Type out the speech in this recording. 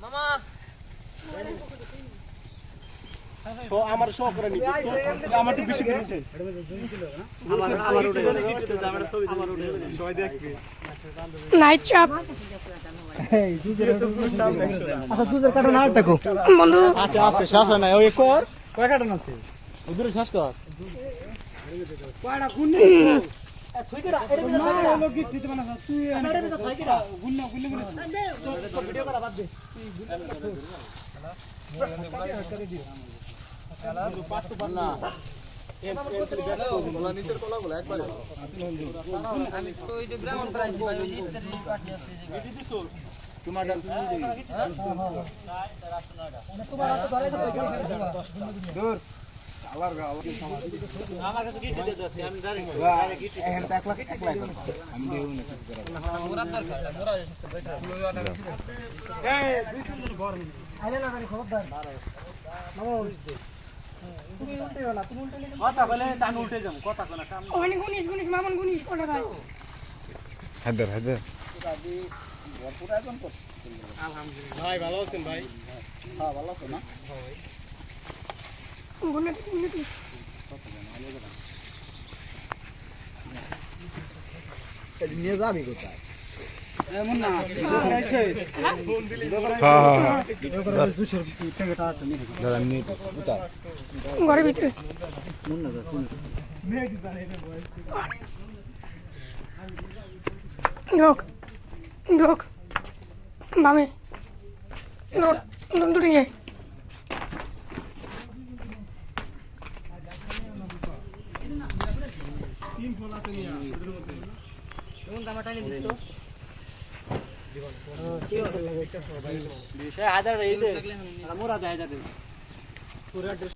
মামা আমার শো করে নি আমার তো বেশি করে উঠে আমার উঠে আমার উঠে সবাই দেখবে নাইট চাপ আচ্ছা দুধের কাটা না দেখো বন্ধু আছে আছে শ্বাস হয় না ওই কর কয় কাটা আছে ওদের শ্বাস কর কয়টা গুণ নেই ছয়টা এর ভিতরে লোক কি দিতে বানা তুই এর ভিতরে ছয়টা গুণ না গুণ তো ভিডিও করা বাদ দে খেলা পাঁচ তো পার না নিচের কলাগুলো একবারে আমি তো ওই যে গ্রাউন্ড প্রাইস ভাই ওই যে পার্টি আছে ভিডিও দিছো তোমার ডাল তুমি দিবি তোমার তো ধরে দূর আলার গা আমার কাছে গিফট দিতে আছে আমি ডাইরেক্ট গিফট এখন তো 1 লাখ আমি দেব না মোরা দরকার মোরা এই দুই তিন ঘর আইলে না খবরদার মামা তুমি উল্টে না তুমি উল্টে কথা বলে আমি উল্টে যাব কথা কনা কাম ওখানে গুনিস মামন গুনিস ওটা ভাই হায়দার দাদি ভরপুর আয়োজন করছে আলহামদুলিল্লাহ ভাই ভালো আছেন ভাই হ্যাঁ ভালো আছেন না হ্যাঁ ভাই গুনিস নিয়ে যাবি কোথায় এমন না ফোন দিলে ঘরের ভিতরে ঢোক বামে দুটি যায় হাজার মোরা 10,000